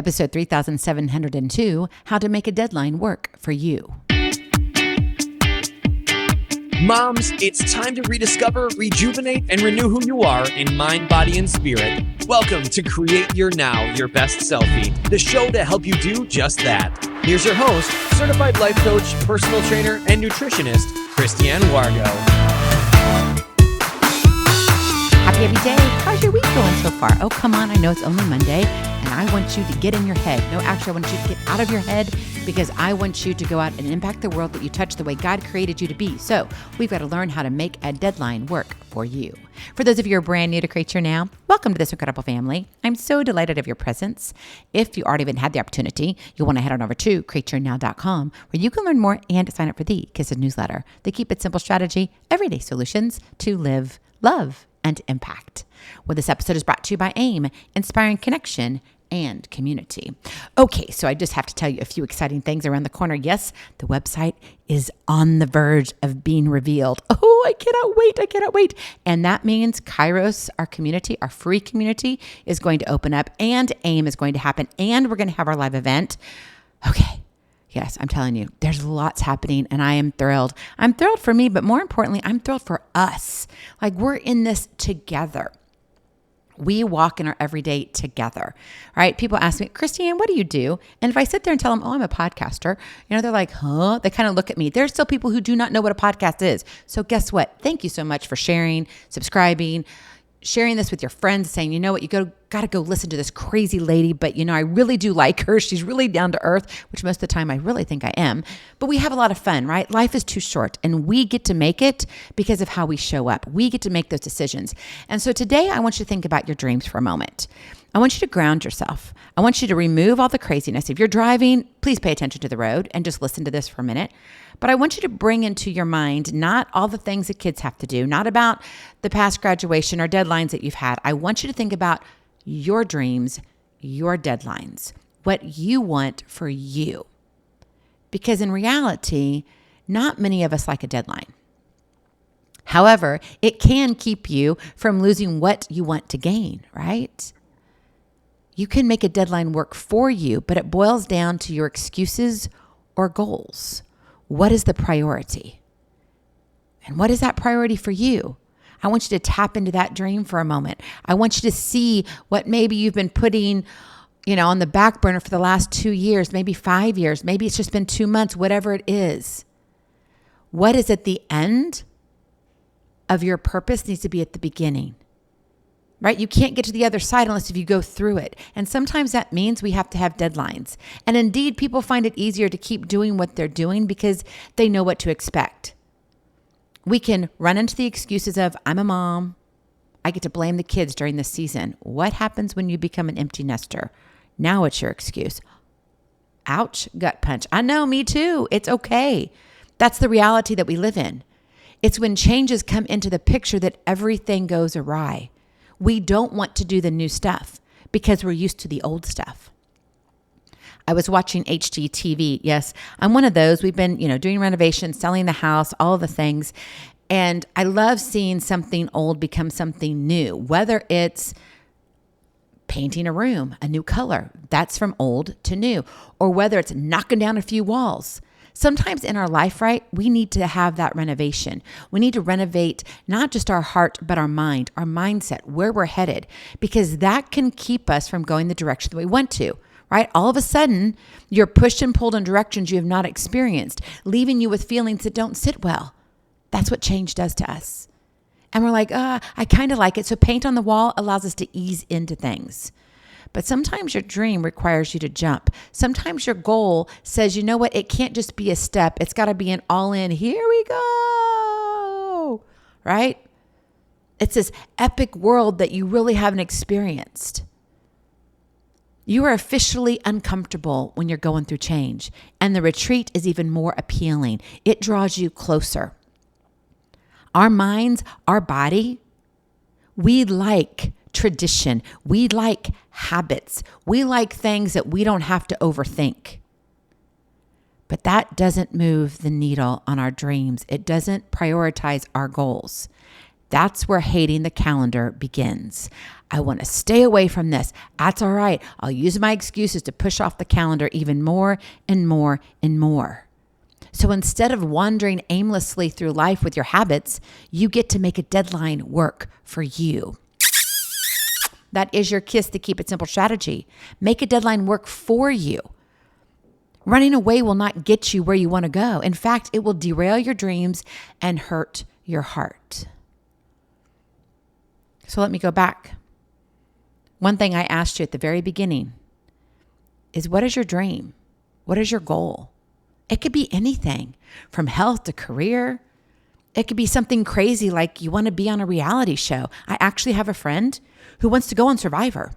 Episode 3702, How to Make a Deadline Work for You. Moms, it's time to rediscover, rejuvenate, and renew who you are in mind, body, and spirit. Welcome to Create Your Now, Your Best Selfie, the show to help you do just that. Here's your host, certified life coach, personal trainer, and nutritionist, Christiane Wargo. Happy day. How's your week going so far? Oh, come on. I know it's only Monday, and I want you to get in your head. No, actually, I want you to get out of your head because I want you to go out and impact the world that you touch the way God created you to be. So we've got to learn how to make a deadline work for you. For those of you who are brand new to Create Your Now, welcome to this incredible family. I'm so delighted of your presence. If you already even had the opportunity, you'll want to head on over to createyournow.com where you can learn more and sign up for the K.I.S.S newsletter. The Keep It Simple strategy, everyday solutions to live, love, and impact. Well, this episode is brought to you by AIM, inspiring connection and community. Okay, so I just have to tell you a few exciting things around the corner. Yes, the website is on the verge of being revealed. Oh, I cannot wait. And that means K.I.S.S, our community, our free community, is going to open up, and AIM is going to happen, and we're going to have our live event. Okay. Yes, I'm telling you, there's lots happening and I am thrilled. I'm thrilled for me, but more importantly, I'm thrilled for us. Like we're in this together. We walk in our everyday together, right? People ask me, Christiane, what do you do? And if I sit there and tell them, oh, I'm a podcaster, they're like, huh? They kind of look at me. There's still people who do not know what a podcast is. So guess what? Thank you so much for sharing, subscribing, sharing this with your friends, saying, you know what, you got to go listen to this crazy lady, but I really do like her. She's really down to earth, which most of the time I really think I am. But we have a lot of fun, right? Life is too short and we get to make it because of how we show up. We get to make those decisions. And so today I want you to think about your dreams for a moment. I want you to ground yourself. I want you to remove all the craziness. If you're driving, please pay attention to the road and just listen to this for a minute. But I want you to bring into your mind not all the things that kids have to do, not about the past graduation or deadlines that you've had. I want you to think about your dreams, your deadlines, what you want for you. Because in reality, not many of us like a deadline. However, it can keep you from losing what you want to gain, right? You can make a deadline work for you, but it boils down to your excuses or goals. What is the priority? And what is that priority for you? I want you to tap into that dream for a moment. I want you to see what maybe you've been putting, on the back burner for the last 2 years, maybe 5 years, maybe it's just been 2 months, whatever it is. What is at the end of your purpose needs to be at the beginning. Right? You can't get to the other side unless if you go through it. And sometimes that means we have to have deadlines. And indeed, people find it easier to keep doing what they're doing because they know what to expect. We can run into the excuses of, I'm a mom. I get to blame the kids during this season. What happens when you become an empty nester? Now it's your excuse. Ouch, gut punch. I know, me too. It's okay. That's the reality that we live in. It's when changes come into the picture that everything goes awry. We don't want to do the new stuff because we're used to the old stuff. I was watching HGTV. Yes, I'm one of those. We've been, doing renovations, selling the house, all the things. And I love seeing something old become something new, whether it's painting a room, a new color, that's from old to new, or whether it's knocking down a few walls. Sometimes in our life, right, we need to have that renovation. We need to renovate not just our heart, but our mind, our mindset, where we're headed, because that can keep us from going the direction that we want to, right? All of a sudden, you're pushed and pulled in directions you have not experienced, leaving you with feelings that don't sit well. That's what change does to us. And we're like, I kind of like it. So paint on the wall allows us to ease into things. But sometimes your dream requires you to jump. Sometimes your goal says, you know what? It can't just be a step. It's got to be an all in. Here we go. Right? It's this epic world that you really haven't experienced. You are officially uncomfortable when you're going through change. And the retreat is even more appealing. It draws you closer. Our minds, our body, we like tradition. We like habits. We like things that we don't have to overthink. But that doesn't move the needle on our dreams. It doesn't prioritize our goals. That's where hating the calendar begins. I want to stay away from this. That's all right. I'll use my excuses to push off the calendar even more and more and more. So instead of wandering aimlessly through life with your habits, you get to make a deadline work for you. That is your KISS to keep it simple strategy. Make a deadline work for you. Running away will not get you where you want to go. In fact, it will derail your dreams and hurt your heart. So let me go back. One thing I asked you at the very beginning is, what is your dream? What is your goal? It could be anything from health to career. It could be something crazy like you want to be on a reality show. I actually have a friend who wants to go on Survivor.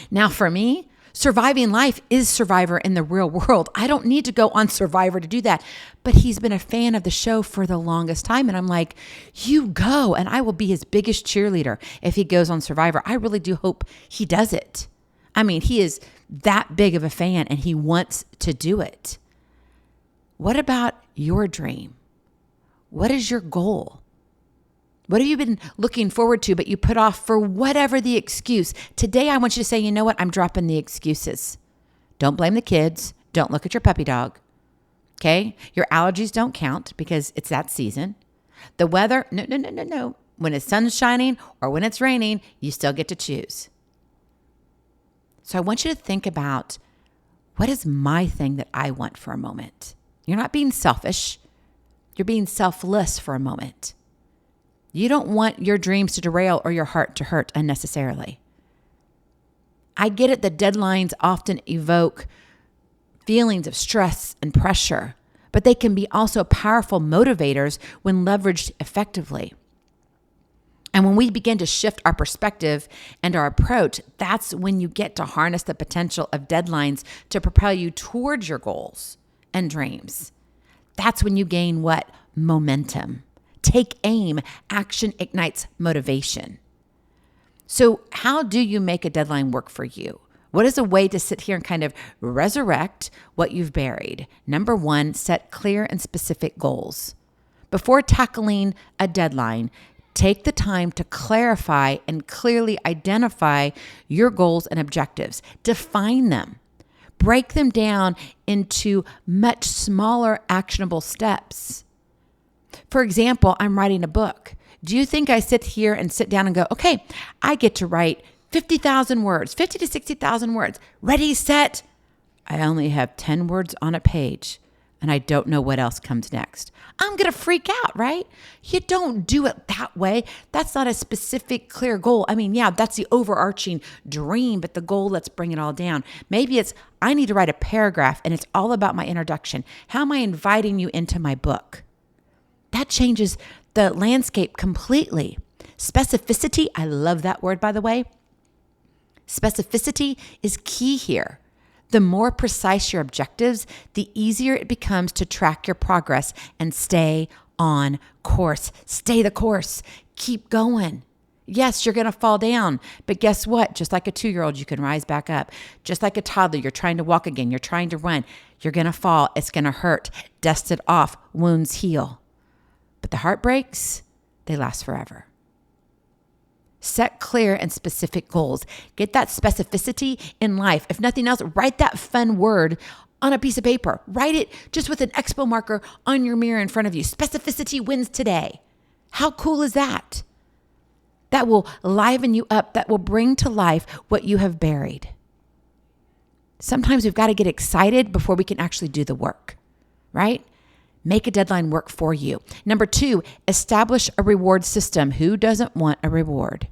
Now for me, surviving life is Survivor in the real world. I don't need to go on Survivor to do that. But he's been a fan of the show for the longest time. And I'm like, you go, and I will be his biggest cheerleader if he goes on Survivor. I really do hope he does it. I mean, he is that big of a fan and he wants to do it. What about your dream? What is your goal? What have you been looking forward to, but you put off for whatever the excuse? Today, I want you to say, you know what? I'm dropping the excuses. Don't blame the kids. Don't look at your puppy dog. Okay? Your allergies don't count because it's that season. The weather, no. When the sun's shining or when it's raining, you still get to choose. So I want you to think about, what is my thing that I want for a moment? You're not being selfish. You're being selfless for a moment. You don't want your dreams to derail or your heart to hurt unnecessarily. I get it that deadlines often evoke feelings of stress and pressure, but they can be also powerful motivators when leveraged effectively. And when we begin to shift our perspective and our approach, that's when you get to harness the potential of deadlines to propel you towards your goals and dreams. That's when you gain what? Momentum. Take aim. Action ignites motivation. So how do you make a deadline work for you? What is a way to sit here and kind of resurrect what you've buried? Number one, set clear and specific goals. Before tackling a deadline, take the time to clarify and clearly identify your goals and objectives. Define them. Break them down into much smaller actionable steps. For example, I'm writing a book. Do you think I sit down and go, okay, I get to write 50,000 words, 50 to 60,000 words. Ready, set. I only have 10 words on a page and I don't know what else comes next. I'm going to freak out, right? You don't do it that way. That's not a specific, clear goal. I mean, yeah, that's the overarching dream, but the goal, let's bring it all down. Maybe it's, I need to write a paragraph and it's all about my introduction. How am I inviting you into my book? That changes the landscape completely. Specificity, I love that word, by the way. Specificity is key here. The more precise your objectives, the easier it becomes to track your progress and stay on course. Stay the course. Keep going. Yes, you're going to fall down, but guess what? Just like a 2-year-old, you can rise back up. Just like a toddler, you're trying to walk again. You're trying to run. You're going to fall. It's going to hurt. Dust it off. Wounds heal. But the heartbreaks, they last forever. Set clear and specific goals. Get that specificity in life. If nothing else, write that fun word on a piece of paper. Write it just with an expo marker on your mirror in front of you. Specificity wins today. How cool is that? That will liven you up. That will bring to life what you have buried. Sometimes we've got to get excited before we can actually do the work, right? Make a deadline work for you. Number 2, establish a reward system. Who doesn't want a reward?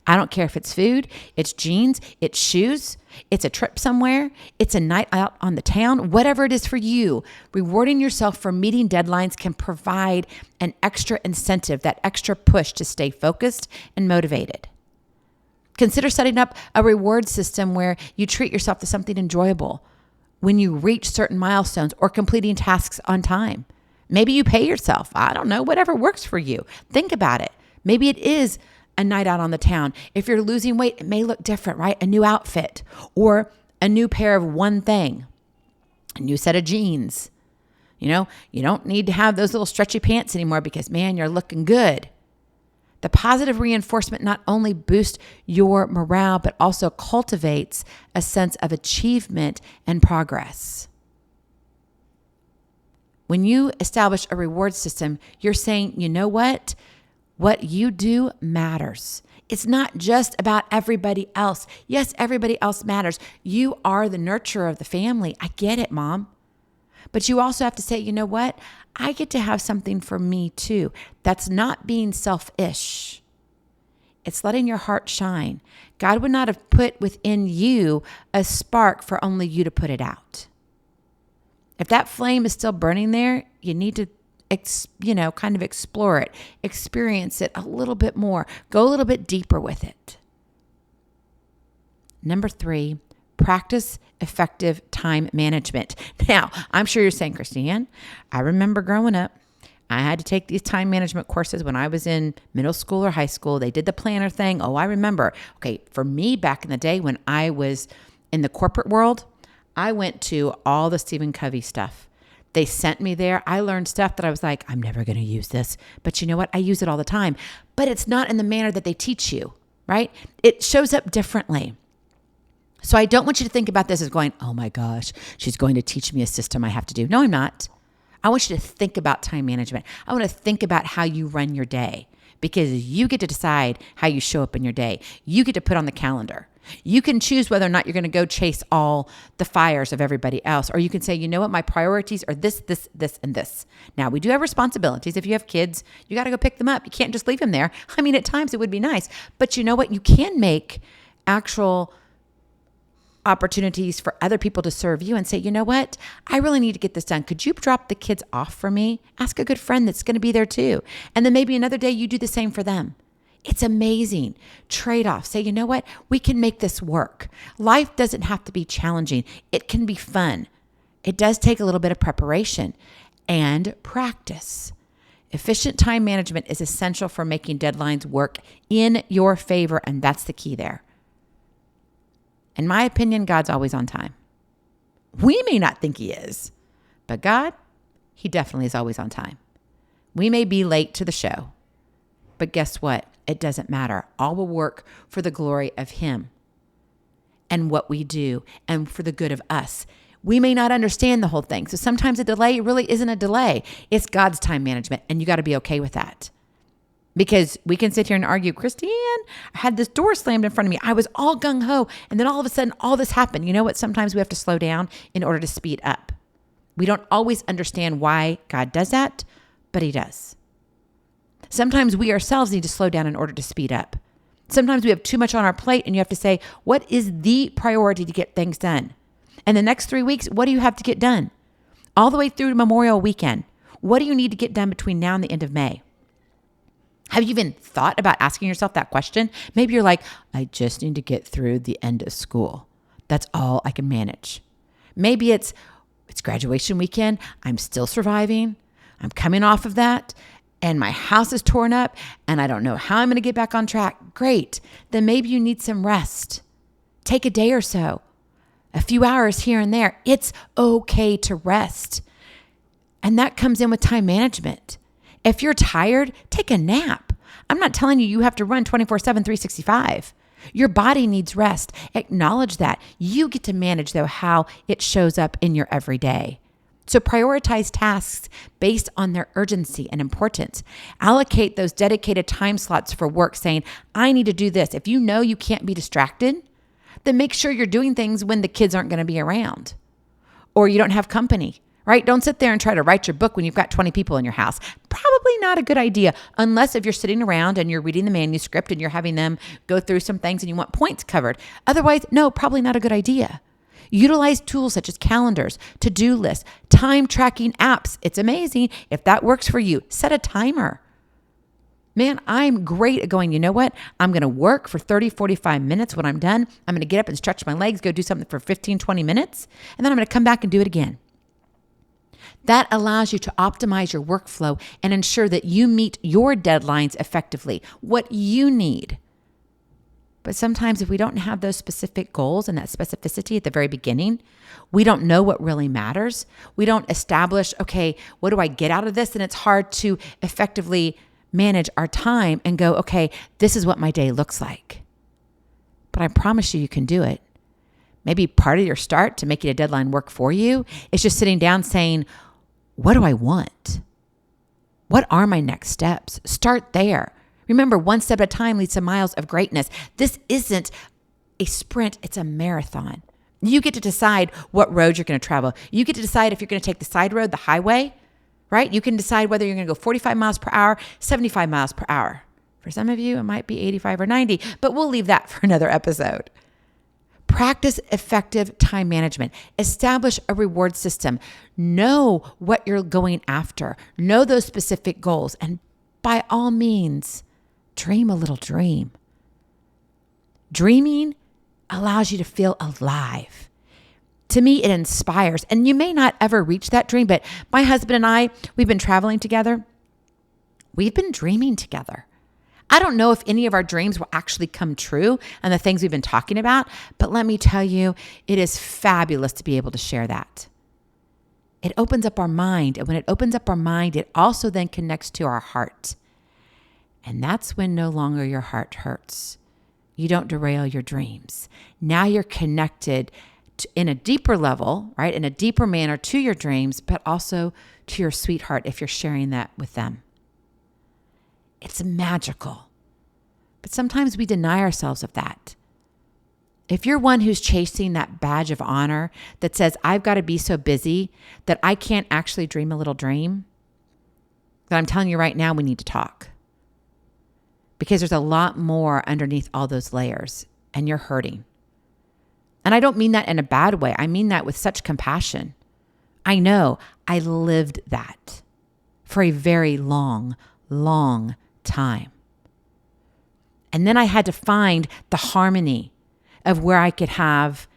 I don't care if it's food, it's jeans, it's shoes, it's a trip somewhere, it's a night out on the town, whatever it is for you. Rewarding yourself for meeting deadlines can provide an extra incentive, that extra push to stay focused and motivated. Consider setting up a reward system where you treat yourself to something enjoyable when you reach certain milestones or completing tasks on time. Maybe you pay yourself. I don't know, whatever works for you. Think about it. Maybe it is a night out on the town. If you're losing weight, it may look different, right? A new outfit or a new pair of one thing, a new set of jeans. You know, you don't need to have those little stretchy pants anymore because, man, you're looking good. The positive reinforcement not only boosts your morale, but also cultivates a sense of achievement and progress. When you establish a reward system, you're saying, you know what? What you do matters. It's not just about everybody else. Yes, everybody else matters. You are the nurturer of the family. I get it, Mom. But you also have to say, you know what? I get to have something for me too. That's not being selfish. It's letting your heart shine. God would not have put within you a spark for only you to put it out. If that flame is still burning there, you need to kind of explore it, experience it a little bit more, go a little bit deeper with it. Number 3, practice effective time management. Now, I'm sure you're saying, Christine, I remember growing up, I had to take these time management courses when I was in middle school or high school. They did the planner thing. Oh, I remember. Okay, for me back in the day when I was in the corporate world, I went to all the Stephen Covey stuff. They sent me there. I learned stuff that I was like, I'm never going to use this. But you know what? I use it all the time. But it's not in the manner that they teach you, right? It shows up differently. So I don't want you to think about this as going, oh my gosh, she's going to teach me a system I have to do. No, I'm not. I want you to think about time management. I want to think about how you run your day, because you get to decide how you show up in your day. You get to put on the calendar. You can choose whether or not you're going to go chase all the fires of everybody else, or you can say, you know what, my priorities are this, this, this, and this. Now, we do have responsibilities. If you have kids, you got to go pick them up. You can't just leave them there. I mean, at times it would be nice, but you know what? You can make actual opportunities for other people to serve you and say, you know what? I really need to get this done. Could you drop the kids off for me? Ask a good friend that's going to be there too. And then maybe another day you do the same for them. It's amazing. Trade-off. Say, you know what? We can make this work. Life doesn't have to be challenging. It can be fun. It does take a little bit of preparation and practice. Efficient time management is essential for making deadlines work in your favor, and that's the key there. In my opinion, God's always on time. We may not think he is, but God, he definitely is always on time. We may be late to the show, but guess what? It doesn't matter. All will work for the glory of him and what we do and for the good of us. We may not understand the whole thing. So sometimes a delay really isn't a delay. It's God's time management, and you got to be okay with that. Because we can sit here and argue, Christine, I had this door slammed in front of me. I was all gung-ho, and then all of a sudden, all this happened. You know what? Sometimes we have to slow down in order to speed up. We don't always understand why God does that, but he does. Sometimes we ourselves need to slow down in order to speed up. Sometimes we have too much on our plate, and you have to say, what is the priority to get things done? And the next 3 weeks, what do you have to get done? All the way through to Memorial Weekend, what do you need to get done between now and the end of May? Have you even thought about asking yourself that question? Maybe you're like, I just need to get through the end of school. That's all I can manage. Maybe it's graduation weekend. I'm still surviving. I'm coming off of that, and my house is torn up, and I don't know how I'm going to get back on track. Great. Then maybe you need some rest. Take a day or so, a few hours here and there. It's okay to rest. And that comes in with time management. If you're tired, take a nap. I'm not telling you have to run 24/7, 365. Your body needs rest. Acknowledge that. You get to manage, though, how it shows up in your everyday. So prioritize tasks based on their urgency and importance. Allocate those dedicated time slots for work, saying, I need to do this. If you know you can't be distracted, then make sure you're doing things when the kids aren't going to be around or you don't have company. Right? Don't sit there and try to write your book when you've got 20 people in your house. Probably not a good idea, unless if you're sitting around and you're reading the manuscript and you're having them go through some things and you want points covered. Otherwise, no, probably not a good idea. Utilize tools such as calendars, to-do lists, time tracking apps. It's amazing. If that works for you, set a timer. Man, I'm great at going, you know what? I'm going to work for 30, 45 minutes. When I'm done, I'm going to get up and stretch my legs, go do something for 15, 20 minutes, and then I'm going to come back and do it again. That allows you to optimize your workflow and ensure that you meet your deadlines effectively, what you need. But sometimes if we don't have those specific goals and that specificity at the very beginning, we don't know what really matters. We don't establish, okay, what do I get out of this? And it's hard to effectively manage our time and go, okay, this is what my day looks like. But I promise you can do it. Maybe part of your start to making a deadline work for you is just sitting down saying, what do I want? What are my next steps? Start there. Remember, one step at a time leads to miles of greatness. This isn't a sprint, it's a marathon. You get to decide what road you're going to travel. You get to decide if you're going to take the side road, the highway, right? You can decide whether you're going to go 45 miles per hour, 75 miles per hour. For some of you, it might be 85 or 90, but we'll leave that for another episode. Practice effective time management. Establish a reward system. Know what you're going after. Know those specific goals. And by all means, dream a little dream. Dreaming allows you to feel alive. To me, it inspires. And you may not ever reach that dream, but my husband and I, we've been traveling together. We've been dreaming together. I don't know if any of our dreams will actually come true and the things we've been talking about, but let me tell you, it is fabulous to be able to share that. It opens up our mind, and when it opens up our mind, it also then connects to our heart. And that's when no longer your heart hurts. You don't derail your dreams. Now you're connected in a deeper level, right? In a deeper manner to your dreams, but also to your sweetheart if you're sharing that with them. It's magical. But sometimes we deny ourselves of that. If you're one who's chasing that badge of honor that says, I've got to be so busy that I can't actually dream a little dream, then I'm telling you right now, we need to talk. Because there's a lot more underneath all those layers, and you're hurting. And I don't mean that in a bad way. I mean that with such compassion. I know I lived that for a very long time. And then I had to find the harmony of where I could have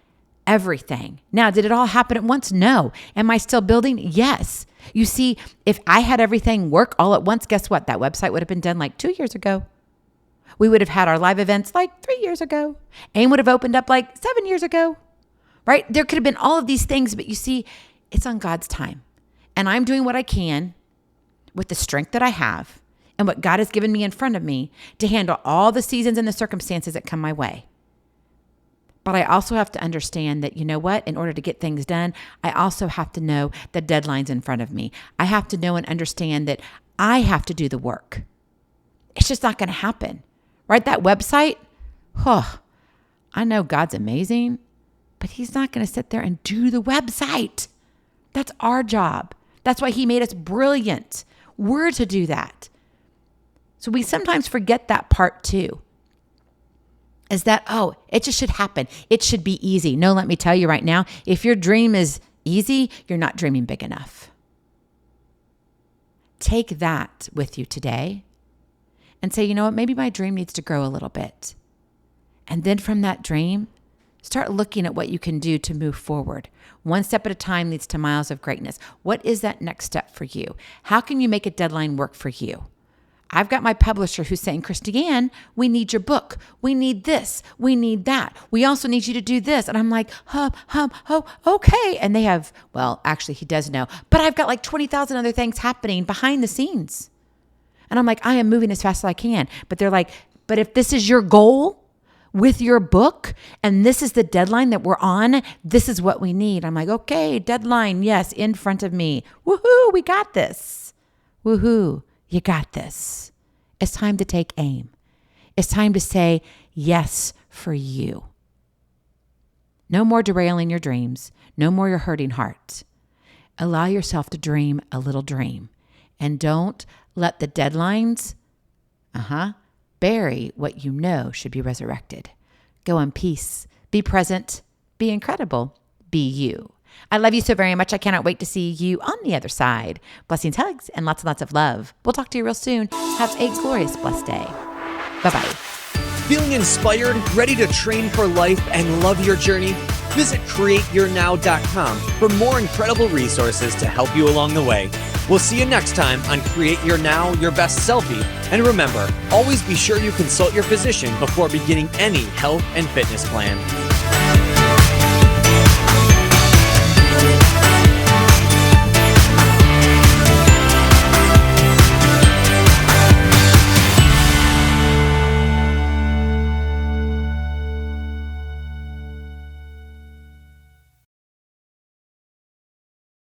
everything. Now, did it all happen at once? No. Am I still building? Yes. You see, if I had everything work all at once, guess what? That website would have been done like 2 years ago. We would have had our live events like 3 years ago. AIM would have opened up like 7 years ago, right? There could have been all of these things, but you see, it's on God's time. And I'm doing what I can with the strength that I have and what God has given me in front of me to handle all the seasons and the circumstances that come my way. But I also have to understand that, you know what? In order to get things done, I also have to know the deadlines in front of me. I have to know and understand that I have to do the work. It's just not going to happen, right? That website, I know God's amazing, but He's not going to sit there and do the website. That's our job. That's why He made us brilliant. We're to do that. So we sometimes forget that part too. Is that, it just should happen. It should be easy. No, let me tell you right now, if your dream is easy, you're not dreaming big enough. Take that with you today and say, you know what, maybe my dream needs to grow a little bit. And then from that dream, start looking at what you can do to move forward. One step at a time leads to miles of greatness. What is that next step for you? How can you make a deadline work for you? I've got my publisher who's saying, Christiane, we need your book. We need this. We need that. We also need you to do this. And I'm like, okay. And they have, actually he does know, but I've got like 20,000 other things happening behind the scenes. And I'm like, I am moving as fast as I can. But they're like, but if this is your goal with your book and this is the deadline that we're on, this is what we need. I'm like, okay, deadline, yes, in front of me. Woohoo, we got this. Woohoo. You got this. It's time to take aim. It's time to say yes for you. No more derailing your dreams. No more your hurting heart. Allow yourself to dream a little dream. And don't let the deadlines bury what you know should be resurrected. Go in peace. Be present. Be incredible. Be you. I love you so very much. I cannot wait to see you on the other side. Blessings, hugs, and lots of love. We'll talk to you real soon. Have a glorious, blessed day. Bye-bye. Feeling inspired, ready to train for life and love your journey? Visit createyournow.com for more incredible resources to help you along the way. We'll see you next time on Create Your Now, Your Best Selfie. And remember, always be sure you consult your physician before beginning any health and fitness plan.